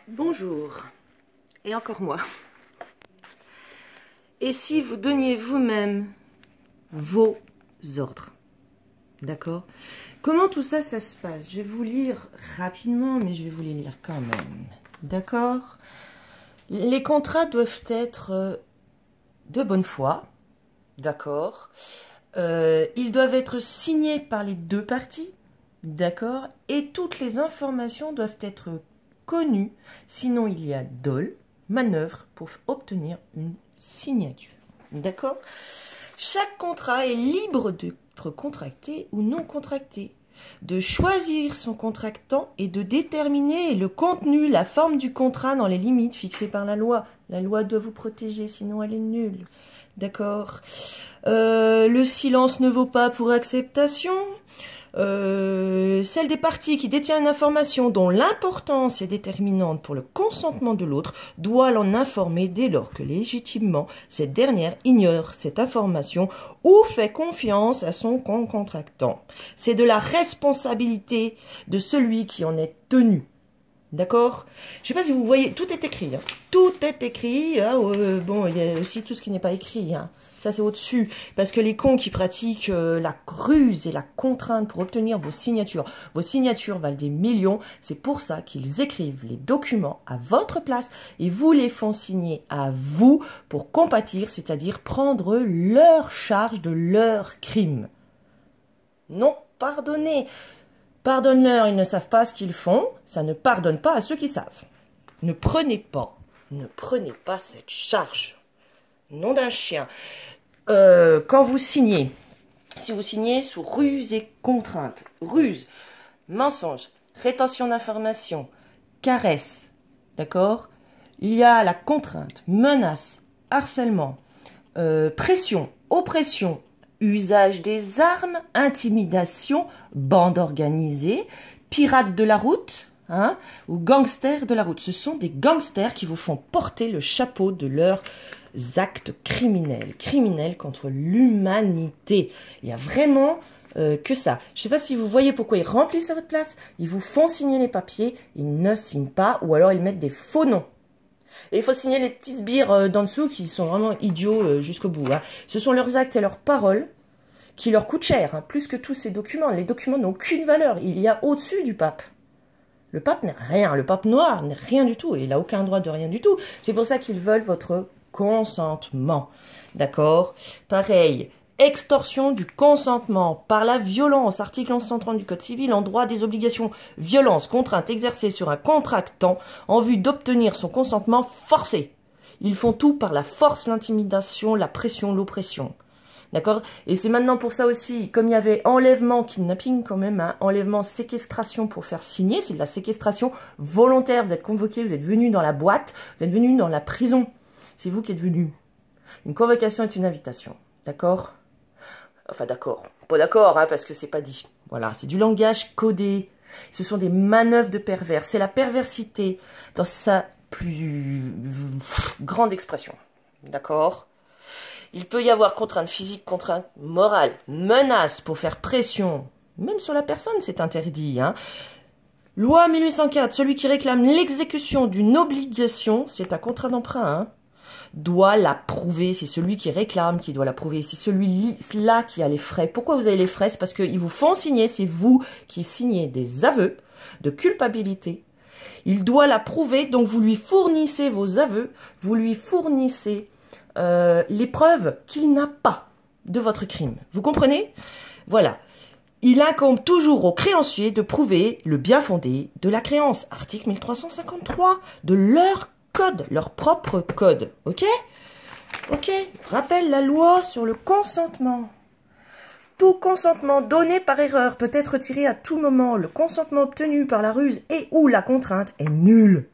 Bonjour, et encore moi. Et si vous donniez vous-même vos ordres, d'accord? Comment tout ça, ça se passe? Je vais vous lire rapidement, mais je vais vous les lire quand même, d'accord? Les contrats doivent être de bonne foi, d'accord? Ils doivent être signés par les deux parties, d'accord? Et toutes les informations doivent être connues, sinon il y a dol, manœuvre pour obtenir une signature, d'accord? Chaque contrat est libre d'être contracté ou non contracté, de choisir son contractant et de déterminer le contenu, la forme du contrat dans les limites fixées par la loi. La loi doit vous protéger, sinon elle est nulle. D'accord. Le silence ne vaut pas pour acceptation. Celle des parties qui détient une information dont l'importance est déterminante pour le consentement de l'autre doit l'en informer dès lors que légitimement cette dernière ignore cette information ou fait confiance à son contractant. C'est de la responsabilité de celui qui en est tenu. D'accord? Je ne sais pas si vous voyez, tout est écrit. Hein. Tout est écrit. Hein, bon, il y a aussi tout ce qui n'est pas écrit. Hein. Ça, c'est au-dessus. Parce que les cons qui pratiquent la ruse et la contrainte pour obtenir vos signatures valent des millions. C'est pour ça qu'ils écrivent les documents à votre place et vous les font signer à vous pour compatir, c'est-à-dire prendre leur charge de leur crime. Non, pardonnez. Pardonne-leur, ils ne savent pas ce qu'ils font, ça ne pardonne pas à ceux qui savent. Ne prenez pas cette charge. Nom d'un chien. Quand vous signez, si vous signez sous ruse et contrainte, ruse, mensonge, rétention d'informations, caresse, d'accord? Il y a la contrainte, menace, harcèlement, pression, oppression, usage des armes, intimidation, bande organisée, pirates de la route, hein, ou gangsters de la route. Ce sont des gangsters qui vous font porter le chapeau de leurs actes criminels contre l'humanité. Il y a vraiment que ça. Je ne sais pas si vous voyez pourquoi ils remplissent à votre place. Ils vous font signer les papiers, ils ne signent pas, ou alors ils mettent des faux noms. Et il faut signer les petits sbires d'en dessous qui sont vraiment idiots jusqu'au bout. Hein. Ce sont leurs actes et leurs paroles qui leur coûtent cher, hein, plus que tous ces documents. Les documents n'ont aucune valeur. Il y a au-dessus du pape. Le pape n'est rien. Le pape noir n'est rien du tout. Et il n'a aucun droit de rien du tout. C'est pour ça qu'ils veulent votre consentement. D'accord? Pareil. Extorsion du consentement par la violence, article 1130 du Code civil, en droit des obligations, violence, contrainte exercée sur un contractant en vue d'obtenir son consentement forcé. Ils font tout par la force, l'intimidation, la pression, l'oppression. D'accord? Et c'est maintenant pour ça aussi, comme il y avait enlèvement, kidnapping quand même, hein, enlèvement, séquestration pour faire signer, c'est de la séquestration volontaire. Vous êtes convoqué, vous êtes venu dans la boîte, vous êtes venu dans la prison. C'est vous qui êtes venu. Une convocation est une invitation. D'accord? Enfin d'accord, pas d'accord, hein, parce que c'est pas dit. Voilà, c'est du langage codé. Ce sont des manœuvres de pervers. C'est la perversité dans sa plus grande expression. D'accord? Il peut y avoir contrainte physique, contrainte morale, menace pour faire pression. Même sur la personne, c'est interdit. Hein. Loi 1804, celui qui réclame l'exécution d'une obligation, c'est un contrat d'emprunt, hein, doit la prouver. C'est celui qui réclame qui doit la prouver. C'est celui-là qui a les frais. Pourquoi vous avez les frais? C'est parce qu'ils vous font signer, c'est vous qui signez des aveux de culpabilité. Il doit la prouver, donc vous lui fournissez vos aveux, vous lui fournissez les preuves qu'il n'a pas de votre crime. Vous comprenez? Voilà. Il incombe toujours au créancier de prouver le bien fondé de la créance. Article 1353 de leur code, leur propre code. Ok? Ok. Rappelle la loi sur le consentement. Tout consentement donné par erreur peut être retiré à tout moment. Le consentement obtenu par la ruse et ou la contrainte est nul.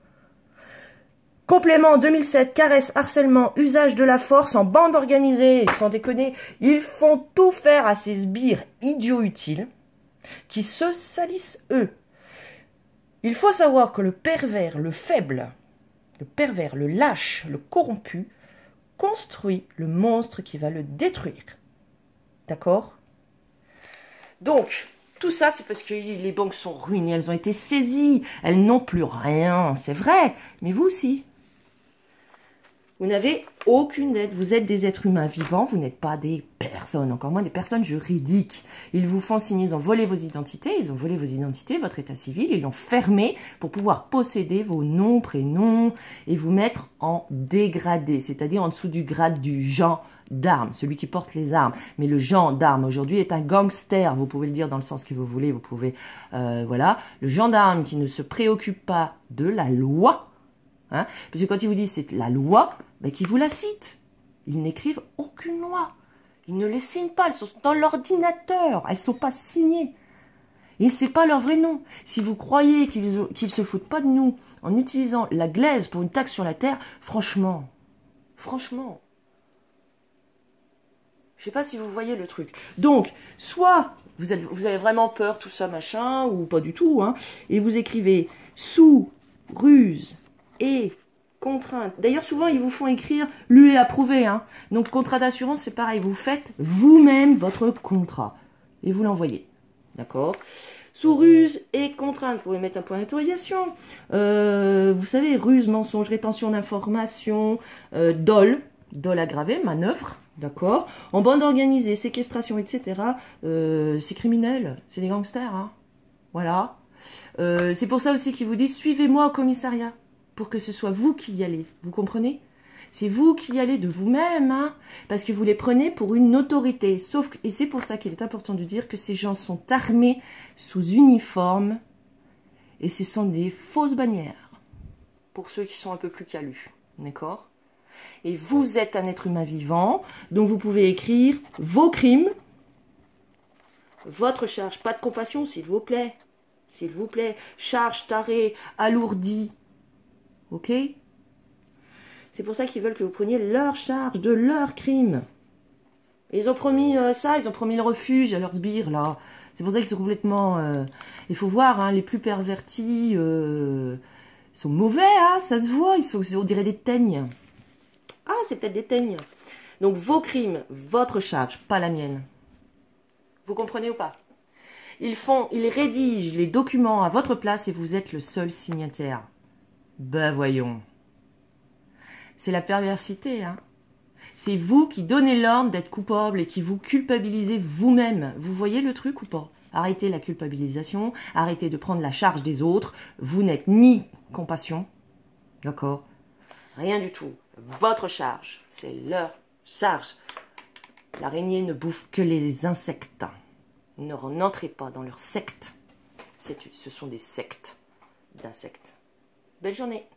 Complément 2007, caresse, harcèlement, usage de la force en bande organisée, sans déconner, ils font tout faire à ces sbires idiots utiles qui se salissent eux. Il faut savoir que le pervers, le faible, le pervers, le lâche, le corrompu, construit le monstre qui va le détruire. D'accord? Donc, Tout ça, c'est parce que les banques sont ruinées, elles ont été saisies, elles n'ont plus rien, c'est vrai, mais vous aussi. Vous n'avez aucune aide, vous êtes des êtres humains vivants, vous n'êtes pas des personnes, encore moins des personnes juridiques. Ils vous font signer, ils ont volé vos identités, votre état civil, ils l'ont fermé pour pouvoir posséder vos noms, prénoms et vous mettre en dégradé, c'est-à-dire en dessous du grade du gendarme, celui qui porte les armes. Mais le gendarme aujourd'hui est un gangster, vous pouvez le dire dans le sens que vous voulez, vous pouvez, voilà. Le gendarme qui ne se préoccupe pas de la loi, hein, parce que quand ils vous disent c'est la loi, ben, qu'ils vous la citent. Ils n'écrivent aucune loi. Ils ne les signent pas. Elles sont dans l'ordinateur. Elles ne sont pas signées. Et ce n'est pas leur vrai nom. Si vous croyez qu'ils se foutent pas de nous en utilisant la glaise pour une taxe sur la terre, franchement, je ne sais pas si vous voyez le truc. Donc, soit vous avez vraiment peur, tout ça, machin, ou pas du tout, hein, et vous écrivez sous ruse et contrainte. D'ailleurs, souvent, ils vous font écrire lu et approuvé. Hein. Donc, contrat d'assurance, c'est pareil. Vous faites vous-même votre contrat et vous l'envoyez. D'accord? Sous ruse et contrainte, vous pouvez mettre un point d'interrogation. Vous savez, ruse, mensonge, rétention d'informations, dol aggravé, manœuvre. D'accord? En bande organisée, séquestration, etc. C'est criminel. C'est des gangsters. Hein. Voilà. C'est pour ça aussi qu'ils vous disent suivez-moi au commissariat. Pour que ce soit vous qui y allez, vous comprenez? C'est vous qui y allez de vous-même, hein, parce que vous les prenez pour une autorité. Sauf que, et c'est pour ça qu'il est important de dire que ces gens sont armés sous uniforme, et ce sont des fausses bannières, pour ceux qui sont un peu plus calus, d'accord? Et vous êtes un être humain vivant, donc vous pouvez écrire vos crimes, votre charge, pas de compassion, s'il vous plaît, charge tarée, alourdie. Ok? C'est pour ça qu'ils veulent que vous preniez leur charge de leur crime. Ils ont promis ça, ils ont promis le refuge à leurs sbires, là. C'est pour ça qu'ils sont complètement... Il faut voir, hein, les plus pervertis sont mauvais, hein, ça se voit, on dirait des teignes. Ah, c'est peut-être des teignes. Donc, vos crimes, votre charge, pas la mienne. Vous comprenez ou pas? Ils rédigent les documents à votre place et vous êtes le seul signataire. Ben voyons. C'est la perversité, hein. C'est vous qui donnez l'ordre d'être coupable et qui vous culpabilisez vous-même. Vous voyez le truc ou pas? Arrêtez la culpabilisation, arrêtez de prendre la charge des autres. Vous n'êtes ni compassion, d'accord? Rien du tout. Votre charge, c'est leur charge. L'araignée ne bouffe que les insectes. Ne n'entrez pas dans leur secte. Ce sont des sectes d'insectes. Belle journée.